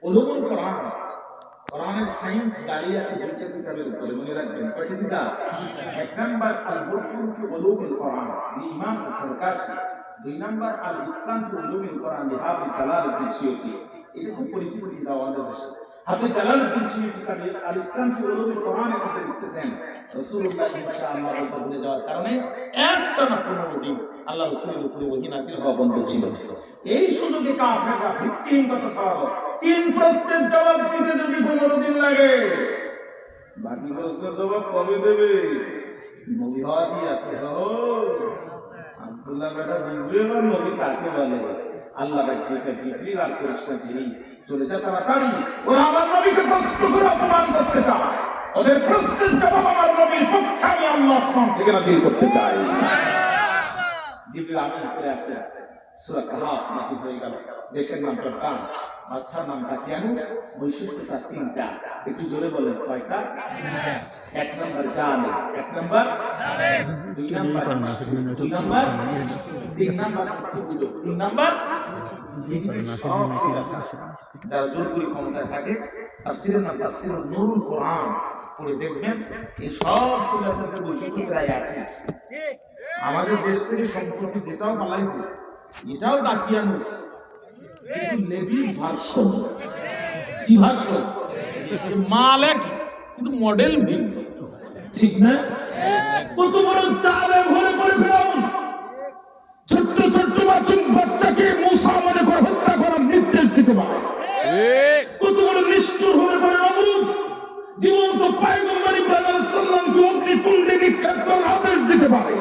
উলুমুল কোরআন, কোরআনের সায়েন্স দাঁড়িয়ে আছে দুইটা কিতাবের উপরে, মনে রাখবেন কয়টা কিতাব? এক নাম্বার আল বুরহান ফি উলুমিল কোরআন ইমাম আস-সারকাশি, দুই নাম্বার আল ইতকান ফি উলুমিল কোরআন হাফিজ জালালউদ্দিন সুয়ুতী। এটা খুব পরিচিত কিতাব আমাদের দেশে। হাফিজ জালালউদ্দিন সুয়ুতী কাদের আল ইতকান ফি উলুমিল কোরআনের মধ্যে লিখতেছেন রাসূলুল্লাহ ইনশাআল্লাহ বলে যাওয়ার কারণে একটা না 15 দিন আল্লাহ রাসূলের উপরে ওহী নাযিল হওয়া বন্ধ ছিল। এই সুযোগে কাফেররা ভিত্তিহীন কথা ছড়ালো। 3 প্রশ্নের জবাব দিতে যদি 15 দিন লাগে, বাকি প্রশ্নের জবাব কবে দেবে? নবী হওয়া কি এত সহজ? আব্দুল্লাহ বেটা বুঝবে না নবী কাকে বলে। আল্লাহ ডাকে জিবরিল আর ফেরেশতা যিনি চলে যা তাড়াতাড়ি, ওরা আমার নবীকে প্রশ্ন করে অপমান করতে চায়। ওদের প্রশ্নের জবাব আমার নবীর পক্ষে আমি আল্লাহ আসমান থেকে নাযিল করতে চাই। জিবরিল আমিন চলে আসে, সূরা কাহাফ নাযিল হয়ে গেল। দেশের নাম চট্টগ্রাম, বাচ্চার নাম তাকিয়ানুস, বৈশিষ্ট্যটা 3টা। একটু জোরে বলেন কয়টা? 1 নাম্বার জানে, 1 নাম্বার জানে, 2 নাম্বার 2 নাম্বার 3 নাম্বার 3 নাম্বার যারা জোরপুরি ক্ষমতায় থাকে তাফসীরের নাম তাফসীরুন নূরুল কোরআন পড়ে দেখবেন এই সব সুরাতের বৈশিষ্ট্য প্রায় একই। আমাদের দেশ থেকে সম্পত্তি যেটাও পালাইছে এটাও তাকিয়ানুস, কিন্তু লেবিস ভার্সন। কি ভার্সন? মাল একই কিন্তু মডেল ভিন্ন, ঠিক না? কত বড় চালে ভরে পড়ে ফেরাউন, ছোট্ট ছোট্ট মাসুম বাচ্চাকে মুসা মনে করে হত্যা করার নির্দেশ দিতে পারে। কত বড় নিষ্ঠুর হয়ে পড়ে নমরুদ, জীবন্ত পয়গম্বর ইব্রাহিম আলাইহিস সালামকে অগ্নিকুণ্ডে নিক্ষেপ করার আদেশ দিতে পারে।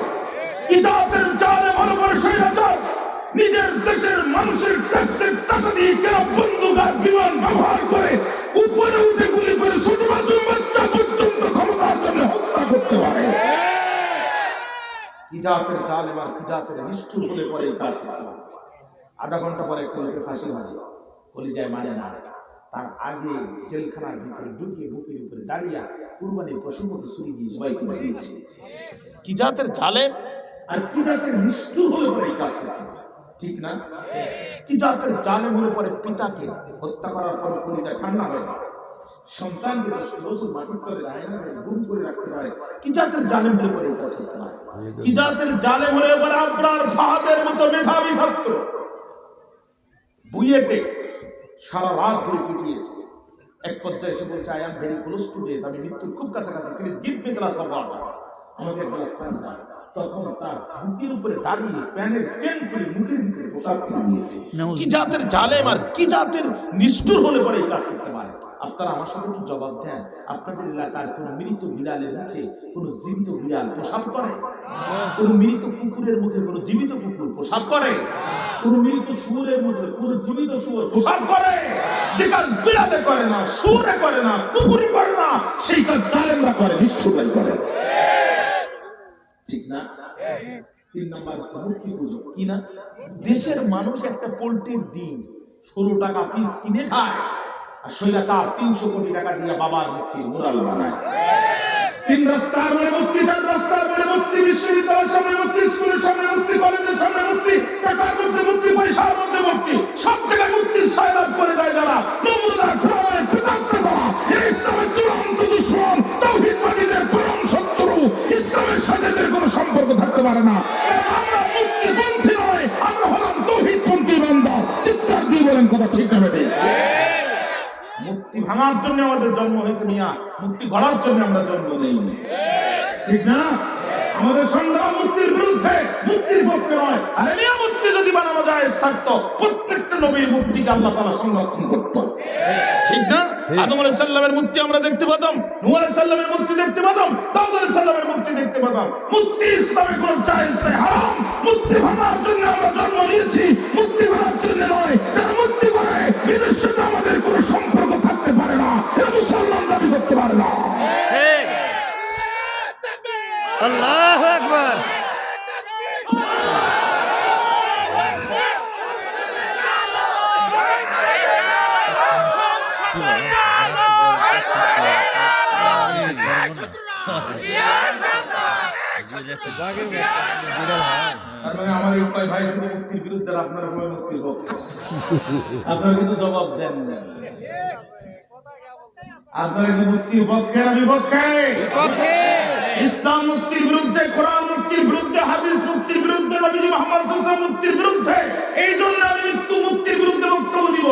ইজাতের জালে ভরে পড়ে স্বৈরাচার নিজের দেশের মানুষের ট্যাক্সের টাকা দিয়ে কেনা বন্দুক আর বিমান ব্যবহার করে উপরে উঠে গুলি করে ছোট মাসুম বাচ্চা পর্যন্ত ক্ষমতার জন্য হত্যা করতে পারে। ইজাতের জালেম আর ফিজাতের নিষ্ঠুর হলে পরে এই কাজ করতে পারে। আধা ঘন্টা পরে একটা লোকে ফাঁসি হয়, বলি যায় মানে না, তার আগে জেলখানার ভিতরে ঢুকে বুকের উপরে দাঁড়িয়ে কুরবানির পশুর মতো ছুরি দিয়ে জবাই করে দিয়েছে। কি জাতের জালেম আর কি জাতের নিষ্ঠুর হলে পরে এই কাজ করতে পারে, ঠিক না? কি জাতের জালেম হলে পরে পিতাকে হত্যা করার পর কলিজা ঠান্ডা হয় না, সন্তানকে 10 বছর মাটির তলে রায়নাকে গুম করে রাখতে পারে। কি জাতের জালেম হলে পরে এই কাজ করতে পারে? কি জাতের জালেম হলে পরে আবরার ফাহাদের মতো মেধাবী ছাত্র বুয়েটে সারা রাত ধরে পিটিয়েছে। এক পর্যায়ে এসে বলছে I am very close to death, আমি মৃত্যুর খুব কাছাকাছি, please give me glass of water, আমাকে গ্লাস পানি দাও। তখন তার বুকের উপরে দাঁড়িয়ে প্যানের চেন খুলে মুখের ভিতরে পোশাক কিনে দিয়েছে। কি জাতের জালেম আর কি জাতের নিষ্ঠুর হলে পরে এই কাজ করতে পারে? আপনারা আমার সাথে একটু জবাব দেন, আপনাদের এলাকার কোন মৃত বিড়ালের মুখে কোন জীবিত বিড়াল প্রসাব করে? কোন মৃত কুকুরের মুখে কোন জীবিত কুকুর প্রসাব করে? কোন মৃত শুয়োরের মুখে কোন জীবিত শুয়োর প্রসাব করে? যে কাজ বিড়ালে করে না, শুয়োরে করে না, কুকুরি করে না, সেই কাজ জালেমরা করে, নিষ্ঠুররাই করে, ঠিক না? 3 নাম্বার মুক্তি পুজো। কি না? দেশের মানুষ একটা পোল্ট্রির ডিম 16 টাকা পিস কিনে খায়, আর স্বৈরাচার 300 কোটি টাকা দিয়ে বাবার মুক্তির মুরাল বানায়। 3 রাস্তার বলে মুক্তি, 4 রাস্তার বলে মুক্তি, বিশ্ববিদ্যালয়ের সামনে মুক্তি, স্কুলের সামনে মুক্তি, কলেজের সামনে মুক্তি, টাকার মধ্যে মুক্তি, পয়সার মধ্যে মুক্তি, সব জায়গায় মুক্তির সয়লাভ করে দেয় যারা নমরুদ আর ফিরআউনের পিতাত্তা তারা। এই ইসলামের চূড়ান্ত দুশমন, তাওহীদবাদীদের পরম শত্রু। ইসলামের সাথে এদের কোনো সম্পর্ক থাকতে পারে না। আমরা মুক্তিপন্থী নয়, আমরা হলাম তাওহীদপন্থী বান্দা। চিৎকার দিয়ে বলেন কথা ঠিক না বেঠিক? মুক্তি ভাঙার জন্য আমাদের জন্ম হয়েছে মিয়া, মুক্তি গড়ার জন্য আমরা জন্ম নেই, ঠিক না? আমাদের সংগ্রাম মুক্তির বিরুদ্ধে, মুক্তির পক্ষে নয়। আর মিয়া মুক্তি যদি বানানো যায় থাকতো, প্রত্যেকটা নবীর মুক্তিকে আল্লাহ তাআলা সংরক্ষণ করত, ঠিক না? আদম আলাইহিস সালামের মুক্তি আমরা দেখতে পেতাম, নূহ আলাইহিস সালামের মুক্তি দেখতে পেতাম, দাউদ আলাইহিস সালামের মুক্তি দেখতে পেতাম। মুক্তি ইসলামে কোনো জায়েজ নাই, হারাম। মুক্তি ভাঙার জন্য আমরা জন্ম নিয়েছি, মুক্তি ভাঙার জন্য নয়। যারা মুক্তি করে এদের সাথে আমাদের কোনো সম্পর্ক থাকতে পারে না, এরা মুসলমান দাবি করতে পারে না। আল্লাহু আকবার। Yeah. তার মানে আমার এই কয় ভাই শুধু মুক্তির বিরুদ্ধে, আর আপনারা সবাই মুক্তির পক্ষে। আপনারা কিন্তু জবাব দেন না। আপনারা কি মুক্তির পক্ষে না বিপক্ষে? ইসলাম মুক্তির বিরুদ্ধে, কোরআন মুক্তির বিরুদ্ধে, হাদিস মুক্তির বিরুদ্ধে, নবীজি মুহাম্মদ সাল্লাল্লাহু আলাইহি ওয়াসাল্লাম মুক্তির বিরুদ্ধে। এই জন্য আমি মৃত্যু মুক্তির বিরুদ্ধে বক্তব্য দিব।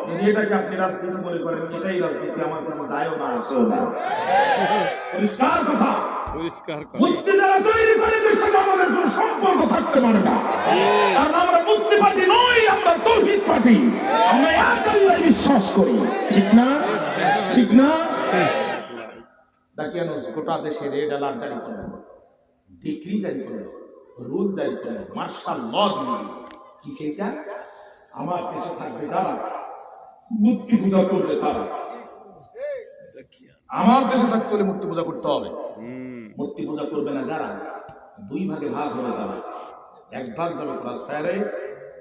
যদি এটাকে আপনি রাজনীতি মনে করেন, এটাই রাজনীতি, আমার কাছে যায়ও না, আসেও না। পরিষ্কার কথা। মুক্তি যারা তৈরি করে দেশের সাথে আমাদের কোনো সম্পর্ক থাকতে পারে না। কারণ আমরা মুক্তি পার্টি নই, আমরা তৌহিদ পার্টি। আমরা এক আল্লাহয় বিশ্বাস করি। ঠিক না? ঠিক না? দাকিয়ানুস গোটা দেশে রেড অ্যালার্ট জারি করলো, ডিক্রি জারি করলো, রুল জারি করলো, মার্শাল ল দিল। কি সেটা? আমার দেশে থাকবে যারা মূর্তি পূজা করবে তারা। আমার দেশে থাকতে হলে মূর্তি পূজা করতে হবে। মূর্তি পূজা করবে না যারা, দুই ভাগে ভাগ হবে তারা। এক ভাগ যাবে ক্লাস ফায়ারে,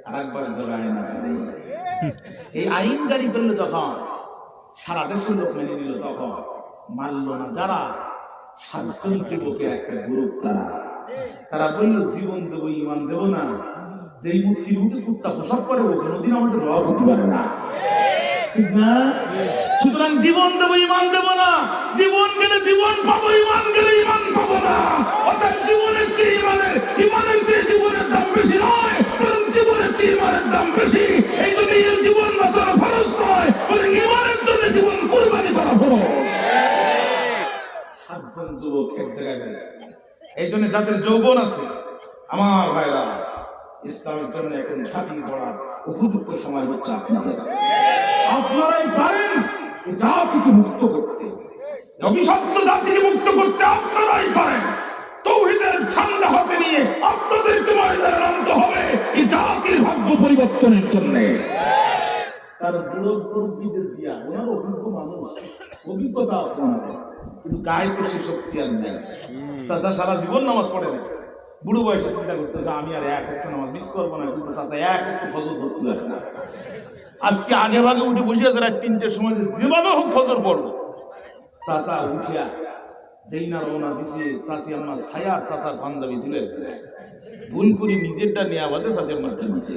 আর এক ভাগ যাবে আয়না ঘরে। এই আইন জারি করলো যখন, সারা দেশের লোক মেনে নিল, তখন মানল না যারা, 7জন যুবকের একটা গ্রুপ, তারা বললো জীবন দেবো, ইমান দেবো না। যেই মূর্তির মুখে কুত্তা প্রসাব করে, ও কোনোদিন আমাদের রব হতে পারে না। ঠিক না? সুতরাং জীবন দেবো, ইমান দেবো না। জীবন গেলে জীবন পাবো, ইমান গেলে ইমান পাবো না। অর্থাৎ জীবনের চেয়ে ইমানের চেয়ে জীবনের দাম বেশি নয়, বরং জীবনের চেয়ে ইমানের দাম বেশি। এই জন্য এর জীবন বাঁচানো ফরজ নয়, বরং ইমানের জন্য জীবন কুরবানি করা ফরজ। 7জন যুবক এক জায়গায় গেল। এই জন্য যাদের যৌবন আছে, আমার ভাইরা, ইসলামের জন্য এখন ছাতিয়ে পড়ার উপযুক্ত সময় হচ্ছে আপনাদের। আপনারাই পারেন এই জাতিকে মুক্ত করতে, অভিশপ্ত জাতিকে মুক্ত করতে আপনারাই পারেন। তাওহীদের ঝান্ডা হাতে নিয়ে আপনাদেরকে ময়দানে নামতে হবে এই জাতির ভাগ্য পরিবর্তনের জন্য। তার বুড়ো বিদেশ দিয়া, ওনার অভিজ্ঞ মানুষ, অভিজ্ঞতা আছে আমাদের, কিন্তু গায়ে তো সে শক্তি আর নেই। চাচা সারা জীবন নামাজ পড়ে না, বুড়ো বয়সে চিন্তা করতেছে আমি আর এক ওয়াক্ত নামাজ মিস করবো না, কিন্তু চাচা এক ওয়াক্ত ফজর ধরতে পারে না। আজকে আগে ভাগে উঠে বসে আছে, রাত 3টের সময় যেভাবে হোক ফজর পড়বো। চাচা উঠিয়া যেই না রওনা দিছে, চাচি আমার ছায়া চাচার পাঞ্জাবি ছিল, ভুল করে নিজেরটা নেওয়া বাদে চাচি আমারটা নিচে।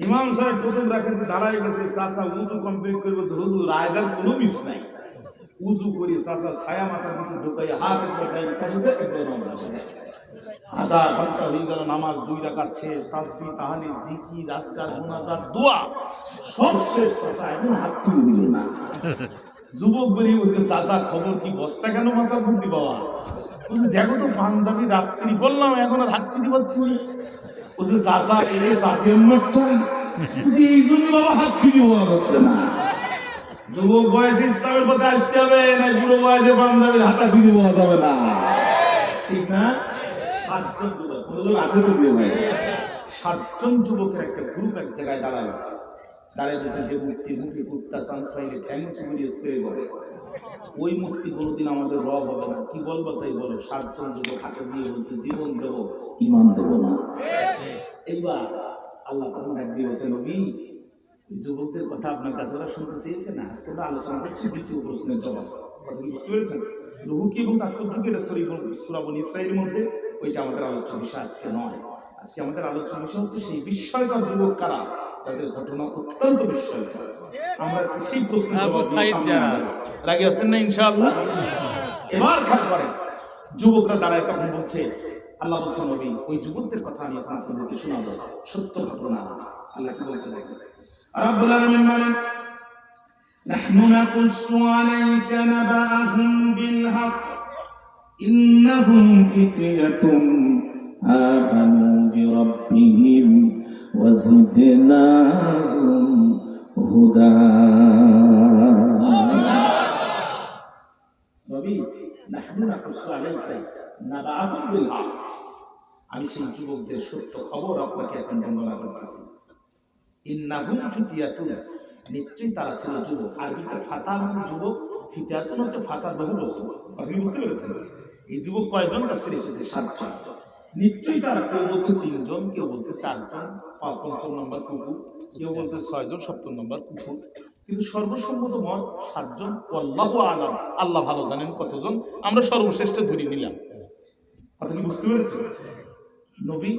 ইমাম সাহেব প্রথম রাখাতে দাঁড়ায় গেছে, চাচা উজু কমপ্লিট করে বলছে, হুজুর আয়দার কোনো মিস নাই। উজু করে চাচা ছায়া মাথার নিচে ঢুকাই হাতে আধা ঘন্টা হয়ে গেল, নামাজ 2 রাকাত শেষ, তাসবিহ, তাহলিল, জিকির, আজকার, মুনাজাত, দোয়া সব শেষ। চাচা এখন হাত খুলে দিল না। যুবক বেরিয়ে বলছে, চাচা খবর কি, বস্তা কেন মাথার মধ্যে বাবা? বলছে দেখো তো পাঞ্জাবি রাত্রি বললাম, এখন আর হাত খুঁজে পাচ্ছি না। বলছে চাচা এই চাষি আমারটা, এই জন্য বাবা হাত খুঁজে পাওয়া যাচ্ছে না। যুবক বয়সে ইসলামের পথে আসতে হবে, না বুড়ো বয়সে পাঞ্জাবির হাতা খুঁজে পাওয়া যাবে না। ঠিক না? 7জন যুবক, কোনো লোক আছে তো প্রিয় ভাই? 7জন যুবকের একটা গ্রুপ এক জায়গায় দাঁড়ালো, দাঁড়িয়ে বলছে যে মূর্তি মুখে কুত্তা চান্স পাইলে ঠ্যাং চুমড়িয়ে স্প্রে করে, ওই মূর্তি কোনোদিন আমাদের রব হবে না। কি বলবো তাই বলো। 7জন যুবক হাতে দিয়ে বলছে জীবন দেবো, ইমান দেবো না। এইবার আল্লাহ তখন একদিন বলছে, নবী যুবকদের কথা আপনার কাছে ওরা শুনতে চেয়েছে না, আজকে আমরা আলোচনা করছি 2য় প্রশ্নের জবাব। কথা কি বুঝতে পেরেছেন? রুহুকি এবং তাৎপর্যকে সূরা বনী ইসরাঈলের মধ্যে, ওইটা আমাদের আলোচ্য বিষয় আজকে নয়। আজকে আমাদের আলোচ্য বিষয় হচ্ছে সেই বিস্ময়কর যুবক কারা, যাদের ঘটনা অত্যন্ত বিস্ময়কর। আমরা সেই প্রশ্ন রাগি আছেন না ইনশাআল্লাহ? এবার খেয়াল করেন, যুবকরা দাঁড়ায় তখন বলছে, আল্লাহ বলছেন নবী ওই যুবকদের কথা আমি আপনাদেরকে শোনাবো, সত্য ঘটনা। আল্লাহ কি বলছে দেখেন, রাব্বুল আলামিন বলেন, নাহনু নাকুসু আলাইকা নাবাআহুম বিল হক ইন্নাহুম ফিতয়াতুন আমানু বিরাব্বিহিম ওয়া জিদনাহুম হুদা। নবী নাহনু নাকুসু আলাইকা নাবাআহুম বিল হক, আমি সেই যুবকদের সত্য খবর আপনাকে এখন বর্ণনা করতেছি। ইন্নাহুম ফিতয়াতুন, নিশ্চয়ই তারা ছিল যুবক। আরবিতে ফাতা মানে যুবক, ফিতয়াতুন হচ্ছে ফাতার বহু বছর। আপনি বুঝতে পেরেছেন? এই যুবক কয়জন? তাফসীরে এসেছে 7জন। নিশ্চয়ই তারা, কেউ বলছে 3জন, কেউ বলছে 4জন, 5ম নম্বর কুকুর, কেউ বলছে 6জন, 7ম নম্বর কুকুর, কিন্তু সর্বসম্মত মত 7জন। আল্লাহু আলাম, আল্লাহ ভালো জানেন কতজন, আমরা সর্বশ্রেষ্ঠ ধরে নিলাম। কথা কি বুঝতে পেরেছেন? নবী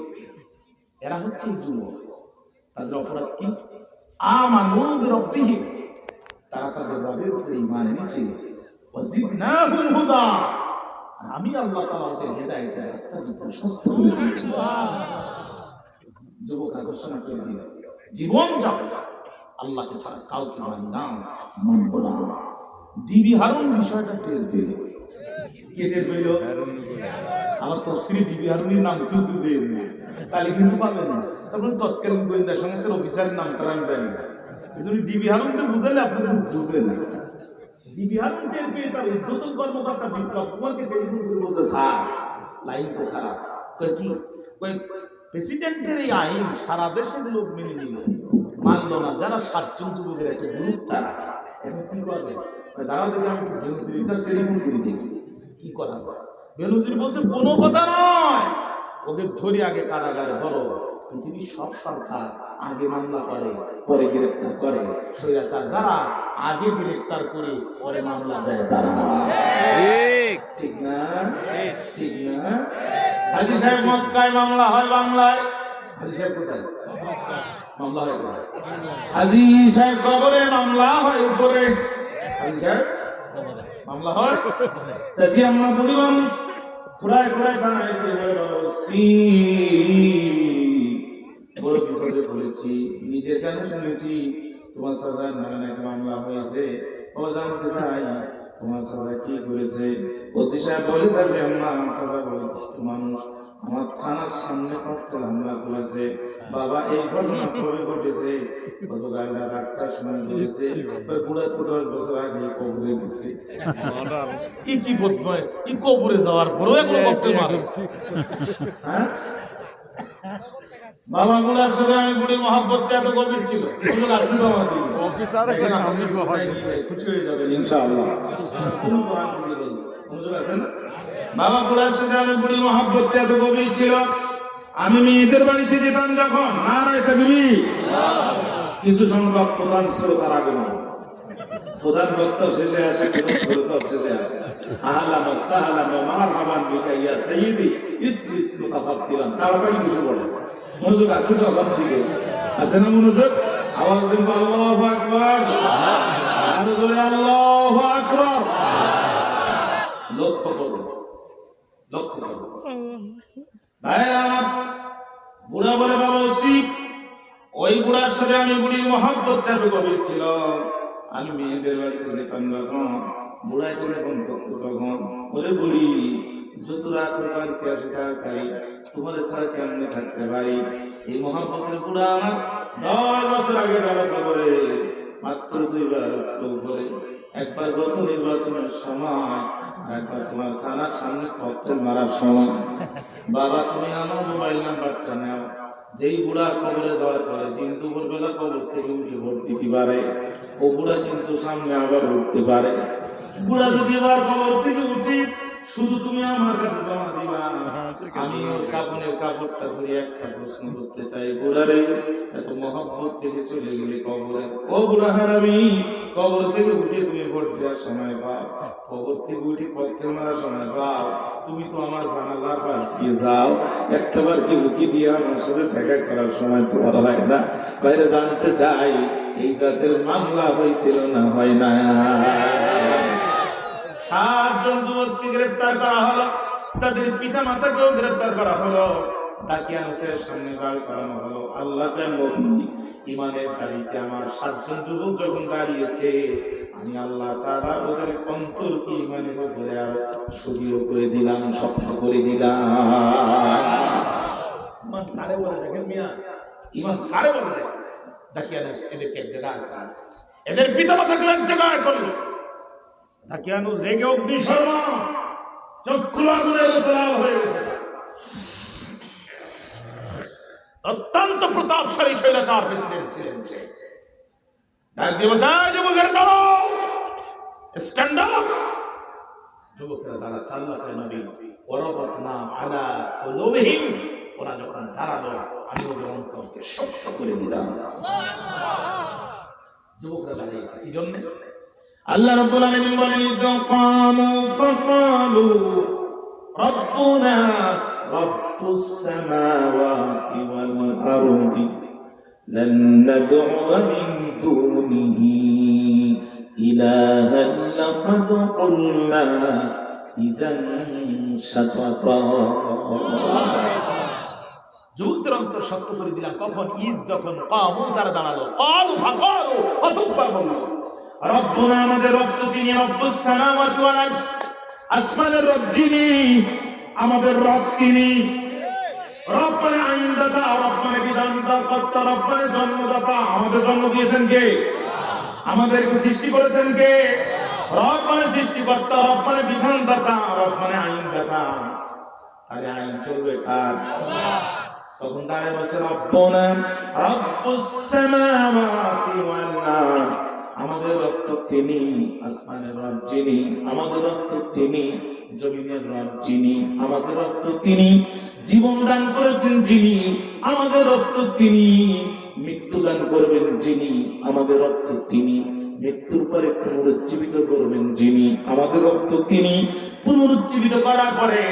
এরা হচ্ছে যুবক, তাদের অপরাধ কি? আমানু বিরাব্বিহিম, তারা তাদের রবের উপরে ঈমান এনেছে। ওয়াজিদনাহুম হুদা, আমি আল্লাহ তাআলা ওদের হেদায়েতের রাস্তাকে প্রশস্ত করে দিয়েছি। যুবকরা ঘোষণা করে দিল, জীবন যাবে আল্লাহকে ছাড়া কাউকে মানি না, মানব না। ডিবি হারুন বিষয়টা টের পেল। কে টের পেল? আমার তফসিরে ডিবি হারুনের নাম তুলতে দেন না, তাহলে কিন্তু পাবেন না। তারপর তৎকালীন গোয়েন্দা সংস্থার অফিসারের নাম তারা আমি জানি না, এই জন্য ডিবি হারুনকে বুঝালে আপনার বুঝেন না। ডিবি হারুন টের পেয়ে তার উদ্যোতন কর্মকর্তা বিপ্লব কুমারকে টেলিফোন করে বলতে, স্যার লাইন তো খারাপ। কয় কি? কয় প্রেসিডেন্টের এই আইন সারা দেশের লোক মেনে নিল, মানলো না, যারা 7 জন যুবকের একটা গ্রুপ, তারা এখন কি করবে? তারা দেখে আমি বেনজির কাছে টেলিফোন করে দেখি কি করা যায়। বেনজির বলছে কোনো কথা নয়, ওকে ধরে আগে কারাগারে ধরো। পৃথিবীর সব সরকার আগে মামলা করে পরে গ্রেপ্তার করে, স্বৈরাচার যারা আগে গ্রেপ্তার করে পরে মামলা দেয় তারা। ঠিক না? ঠিক না? হাজী সাহেব মক্কায় মামলা হয় বাংলায়, হাজী সাহেব কোথায় মামলা হয়? হাজী সাহেব কবরে মামলা হয় উপরে, হাজী সাহেব মামলা হয়। চাচি আমরা বুড়ি মানুষ, ঘুরায় ঘুরায় থানায় বড় বিপদে পড়েছি, নিজের কেন শুনেছি তোমার সাজার নামে নাকি মামলা হয়েছে, ও জানতে চাই তোমার সাজা কি করেছে। ওসি সাহেব বলে থাকে, আমার সাজা বলে দুষ্ট মানুষ, আমার থানার সামনে ককটেল হামলা করেছে। বাবা এই ঘটনা কবে ঘটেছে? গতকাল রাত 8টার সময় ঘটেছে, পুরো তো 10 বছর আগে কবরে গেছে। কি বদমাইশ, এই কবরে যাওয়ার পরেও এখন ককটেল মারে। হ্যাঁ বাবা গুলার সাথে আমি বুড়ি মহব্বতটা এত গভীর ছিল, খুশি হয়ে যাবেন ইনশাআল্লাহ। বাবা গুলার সাথে আমি বুড়ি মহব্বতটা এত গভীর ছিল, আমি মেয়েদের বাড়িতে যেতাম যখন, নারায়ে তাকবীর, কিছু সংখ্যক প্রধান শ্রোতার আগমন, প্রধান বক্তা শেষে আসে, শ্রোতা শেষে আসে, আহলান ওয়া সাহলান ওয়া মারহাবান বিকা ইয়া সাইয়্যিদি ইসলিস মুতাফাদ্দিলান, তাড়াতাড়ি বসে পড়ে। মনোযোগ আছে তো? আমার দিকে আছে না মনোযোগ? আওয়াজ দেব আল্লাহু আকবার, আর জোরে আল্লাহু আকবার। লক্ষ্য করো, লক্ষ্য করো ভাইরা। বুড়া বলে বাবা ওসি, ওই বুড়ার সাথে আমি বুড়ির মহব্বতটা তো গভীর ছিল। আমি মেয়েদের বাড়িতে যেতাম যখন, বুড়াই করে ফোন করতো তখন, ওরে বুড়ি যত রাত বাড়িতে আসে তাড়াতাড়ি, তোমার ছাড়া কেমনে থাকতে পারি? এই মহব্বতের বুড়া আমার 10 বছর আগে গেল কবরে, মাত্র 2 বার করে, একবার গত নির্বাচনের সময়, একবার তোমার থানার সামনে ককটেল মারার সময়। বাবা তুমি আমার মোবাইল নাম্বারটা নাও, যেই বুড়া কবরে যাওয়ার পরে দিন দুপুর বেলা কবর থেকে উঠে ভোট দিতে পারে, ও বুড়া কিন্তু সামনে আবার উঠতে পারে। বুড়া যদি আবার কবর থেকে উঠে, শুধু তুমি আমার কাছে জমা দিবা, আমি ওর কাফনের কাপড়টা ধরে একটা প্রশ্ন করতে চাই, বুড়ারে এত মহব্বত থেকে চলে গেলে কবরে, ও বুড়া হারামি, কবর থেকে উঠে তুমি ভোট দেওয়ার সময় পাও, কবর থেকে উঠে ককটেল মারার সময় পাও, তুমি তো আমার জানালার পাশ দিয়ে যাও, একটাবার কি উকি দিয়ে আমার সাথে দেখা করার সময় তোমার হয় না। বাইরে জানতে চাই এই জাতের মামলা হয়েছিল না হয় না? 7 জন যুবককে গ্রেফতার করা হলো, তাদের পিতা মাতাকেও গ্রেফতার করা হলো, দাকিয়ানুসের সামনে দাঁড় করানো হলো। আল্লাহ নবী ইমানের দাবিতে আমার 7 জন যুবক যখন দাঁড়িয়েছে, আমি আল্লাহ তাআলা ওদের অন্তরকে ইমানের উপরে আর সরিয়ে করে দিলাম, শক্ত করে দিলাম। ইমান কারে বলে দেখেন মিয়া, ইমান কারে বলে? দাকিয়ানুস এদেরকে এক জায়গায়, এদের পিতা মাতাকে এক জায়গায় করলো। দাকিয়ানুস রেগে অগ্নিশর্মা, চক্ষু আগুনের মতো লাল হয়ে গেছে। অত্যন্ত প্রতাপশালী স্বৈরাচার প্রেসিডেন্ট ছিলেন সে। ডাক দিয়ে বলছে, যুবকের দাঁড়ো, স্ট্যান্ড আপ। যুবকেরা দাঁড়া, চাল্লাকে নবী ওয়ারাবাতনা আলা কুলুবিহিম, ওরা যখন দাঁড়ালো আমি ওদের অন্তরকে শক্ত করে দিলাম। যুবকেরা দাঁড়িয়েছে এই জন্য আল্লাহ রাব্বুল আলামিন বলেন, ইযা কামু ফাকালু রাব্বুনা রব্বুস সামাওয়াতি ওয়াল আরদি লান নাদ'উ মিন দুনিহি ইলাহান লাকাদ কুলনা ইযান শাতাতা। যুদ্ধের অন্তর সত্য করে দিলাম কখন? ঈদ যখন কামু তারা দাঁড়ালো, কালু ফাকালু অতঃপর বলল রব্বুনা, আমাদের রব তো তিনি রব্বুস সামাওয়াতি ওয়াল আরদ, আসমানের রব যিনি, আমাদের রব তিনি। রব মানে আইনদাতা, রব মানে বিধানদাতা, রব মানে জন্মদাতা। আমাদের জন্ম দিয়েছেন কে? আমাদেরকে সৃষ্টি করেছেন কে? রব মানে সৃষ্টিকর্তা, রব মানে বিধানদাতা, রব মানে আইনদাতা। আরে আইন চলবে কার? তখন তারা বলছে রব্বুনা রব্বুস সামাওয়াতি ওয়াল আরদ, আমাদের রব তো তিনি, আসমানের রব যিনি, আমাদের রব তো তিনি, জমিনের রব যিনি, আমাদের রব তো তিনি, জীবন দান করেছেন যিনি, আমাদের রব তো তিনি, মৃত্যু দান করবেন যিনি, আমাদের রব তো তিনি, মৃত্যুর পরে পুনরুজ্জীবিত করবেন যিনি, আমাদের রব তো তিনি, পুনরুজ্জীবিত করার পরে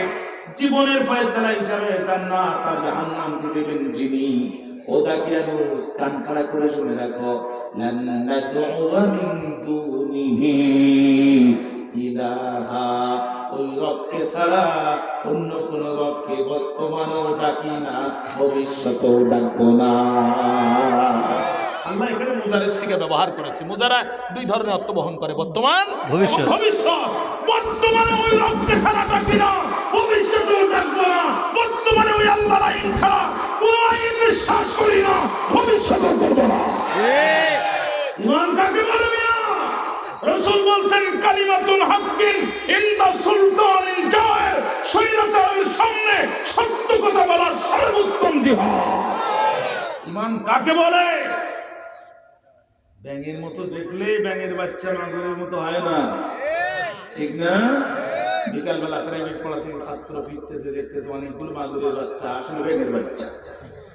জীবনের ফয়সালা হিসাবে জান্নাত আর জাহান্নামকে দেবেন যিনি। ও দাকিয়ানুস, কান খাড়া করে শুনে রাখো, লান নাদ'উ মিন দুনিহি ইলাহা, ওই রবকে ছাড়া অন্য কোন রবকে বর্তমানেও ডাকি না, ভবিষ্যতেও ডাকবো না। আল্লাহ এখানে মুজারের সিগা ব্যবহার করেছে। মুজারা দুই ধরনের অর্থ বহন করে, বর্তমান, ভবিষ্যৎ। ভবিষ্যৎ। বর্তমানে ওই রবকে ছাড়া ডাকি না, ভবিষ্যতেও ডাকবো না। বর্তমানে ওই আল্লাহর আইন ছাড়া কোন আইন বিশ্বাস করি না, ভবিষ্যতেও করবো না। ঈমান কাকে বলে মিয়া? রাসূল বলছেন কালিমাতুন হাক্কিন ইনদা সুলতানিন জায়ের, স্বৈরাচারের সামনে সত্য কথা বলার সর্বোত্তম জিহাদ। ঈমান কাকে বলে? ব্যাঙের মতো দেখলে ব্যাঙের বাচ্চা মাগুরের মতো হয় না, ঠিক না? বিকালবেলা প্রাইভেট পড়া থেকে ছাত্র ফিরতেছে, দেখতেছে অনেকগুলো মাগুরের বাচ্চা, আসলে ব্যাঙের বাচ্চা।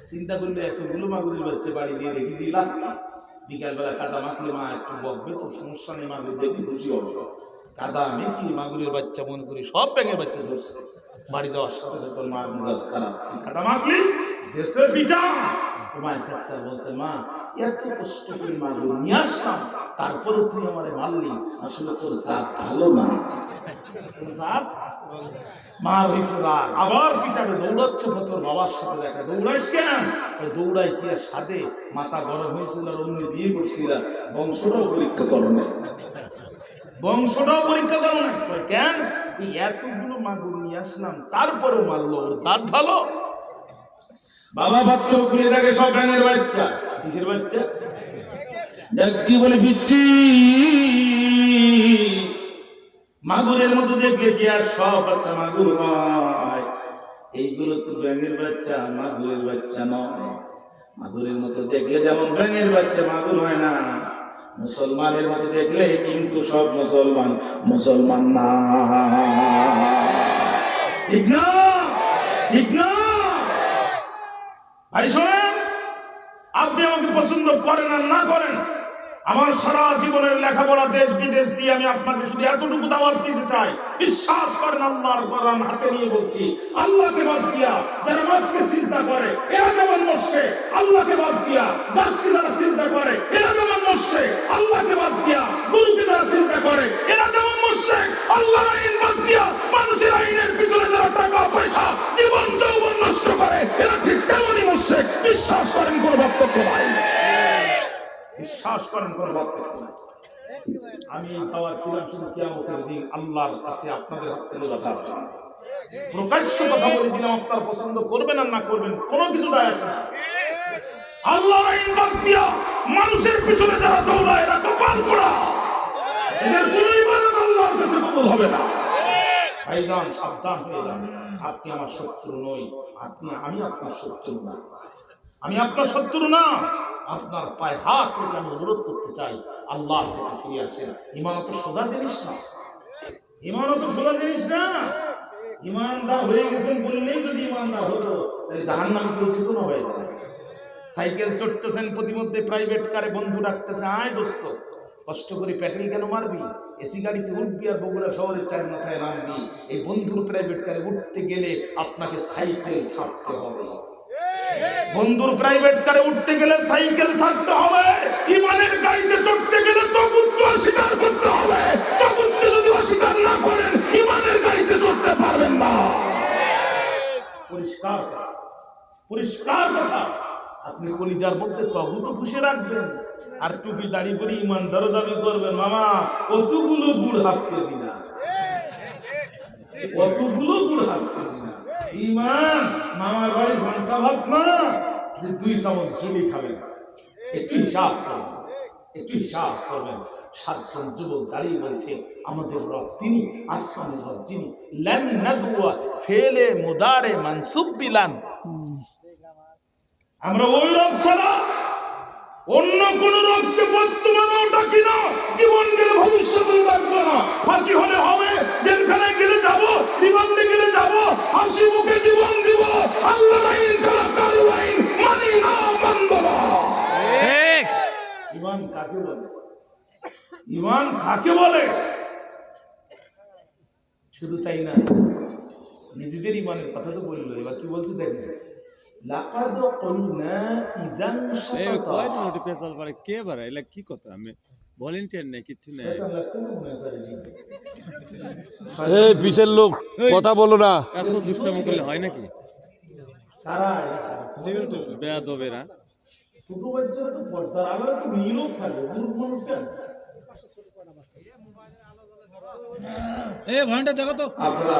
চিন্তা করলে এতগুলো মাগুরের বাচ্চা বাড়ি দিয়ে রেখে দিলাম, বিকালবেলা কাদা মাখলে মা একটু বকবে তো, সমস্যা নেই, মাগুর দেখি খুশি হবে। কাদা মেখি মাগুরের বাচ্চা মনে করি সব ব্যাঙের বাচ্চা ধরছে, বাড়ি যাওয়ার সাথে সাথে তোর মার মেজাজ খারাপ, তুই কাদা মাখলি দেশে পিঠা। মায়ের কাছে বলছে, মা এত কষ্ট করে মাগুর নিয়ে আসলাম, তারপরে তুই আমারে মারলি, আসলে তোর জাত ভালো না। জাত মা হইছে রাগ, আবার পিটাবে, দৌড়াচ্ছে তোর বাবার সাথে দেখা। দৌড়াইস কেন? দৌড়াই কি আর সাথে মাথা গরম হয়েছিল আর অন্য বিয়ে করছিল, বংশটাও পরীক্ষা করো না, বংশটাও পরীক্ষা করো না। কেন? এতগুলো মাগুর নিয়ে আসলাম তারপরে মারলো, জাত ভালো। বাবা ভাবতে ঘুরে থাকে সব ব্যাঙের বাচ্চা। কিসের বাচ্চা? কি বলে পিচ্ছি মাগুরের মতো দেখলে কি আর সব বাচ্চা মাগুর হয়? এইগুলো তো ব্যাঙের বাচ্চা, মাগুরের বাচ্চা নয়। মাগুরের মতো দেখলে যেমন ব্যাঙের বাচ্চা, মাগুর হয় না। মুসলমানের মতো দেখলে কিন্তু সব মুসলমান, মুসলমান না। ঠিক না? ঠিক না? ভাই শোনেন, আপনি আমাকে পছন্দ করেন আর না করেন, আমার সারা জীবনের লেখাপড়া দেশ বিদেশ দিয়ে আমি আপনাকে শুধু এতটুকু দাওয়াত দিতে চাই, বিশ্বাস করেন আল্লাহর কোরআন হাতে নিয়ে বলছি, আল্লাহকে বাদ দিয়া যারা মাছকে চিন্তা করে এরা যেমন মরছে, আল্লাহকে বাদ দিয়া গাছকে যারা চিন্তা করে এরা যেমন মরছে, আল্লাহকে বাদ দিয়া গরুকে যারা চিন্তা করে এরা যেমন মরছে, আল্লাহর আইন বাদ দিয়া মানুষের আইনের পিছনে যারা টাকা পয়সা জীবন যৌবন নষ্ট করে এরা ঠিক তেমনই মরছে। বিশ্বাস করেন কোন বক্তব্য নাই, বিশ্বাস করেন কোন বক্তব্য নাই। আমি এই দাওয়াত দিলাম শুধু কিয়ামতের দিন আল্লাহর কাছে আপনাদের হাত তুলে বাঁচার জন্য। প্রকাশ্য কথা বলে দিলাম, আপনার পছন্দ করবেন আর না করবেন কোনো কিছু দায় আসে না। আল্লাহর আইন বাদ দিয়া মানুষের পিছনে যারা দৌড়ায় এরা কপাল পোড়া, এদের কোনো ইবাদত আল্লাহর কাছে কবুল হবে না। ভাইজান সাবধান হয়ে যান, আপনি আমার শত্রু নই, আমি আপনার শত্রু না, আমি আপনার শত্রু না। আপনার পায়ে হাত রেখে আমি অনুরোধ করতে চাই, আল্লাহ থেকে ফিরে আসেন। ঈমান তো সোজা জিনিস না, ঈমান তো সোজা জিনিস না। ঈমানদার হয়ে গেছেন বললেই যদি ঈমানদার হতো তাহলে জাহান্নামে কেউ যেত না, হয়ে যাবে। সাইকেল চড়তেছেন প্রতিমধ্যে প্রাইভেট কারে বন্ধু ডাকতেছে, আয় দোস্ত কষ্ট করে পেট্রোল কেন মারবি? এসি গাড়িতে উঠবি আর বগুড়া শহরের চার মাথায় নামবি। এই বন্ধুর প্রাইভেট কারে উঠতে গেলে আপনাকে সাইকেল ছাড়তে হবে। বন্ধুর প্রাইভেট কারে উঠতে গেলে সাইকেল ছাড়তে হবে। ইমানের গাড়িতে চড়তে গেলে তগুতকে অস্বীকার করতে হবে। তগুতকে যদি অস্বীকার না করেন ইমানের গাড়িতে চড়তে পারবেন না। পরিষ্কার কথা, পরিষ্কার কথা। আপনি কলিজার মধ্যে তগুত খুশি রাখবেন আর টুপি দাড়ি করে ইমানদার দাবি করবেন। মামা কতগুলো গুড় হাফ কেজি না, কতগুলো গুড় হাফ কেজি না। ইমান মামার বাড়ি ঘন্টা ভাত না যে 2 চামচ জমি খাবেন। একটু হিসাব করবেন, একটু হিসাব করবেন। 7 জন যুবক দাঁড়িয়ে বলছে আমাদের রব তিনি, আসমানের রব যিনি। লান নাদওয়া ফেলে মুদারে মানসুব বিলান। আমরা ওই রব ছাড়া অন্য কোন রবকে বর্তমানেও ডাকি না, জীবন গেলে ভবিষ্যতেও ডাকবো না। ফাঁসি হলে হবে, জেলখানায় গেলে যাব, রিমান্ডে গেলে যাব, হাসি মুখে জীবন দিব। আল্লাহর আইন ছাড়া কারো আইন মানি না, মানব না। ঈমান কাকে বলে? ঈমান কাকে বলে? শুধু তাই না, নিজেদের ঈমানের কথা তো বললো, এবার কি বলছে দেখেন। লাকাদ কুলনা ইযান শাতাতা। কয় না ওটা পেছাল পারে কে বারে এলা কি কথা? আমি ভলান্টিয়ার নেই, কিছু নেই। এই পিছের লোক কথা বলো না। এত দুষ্টামি করলে হয় নাকি? কারা বেয়াদবেরা। ছোট বাচ্চারা তো পর্দার আলো তো নীলও থাকে, পুরুষ মানুষ কেন? ঘন্টা দেখো তো আপনারা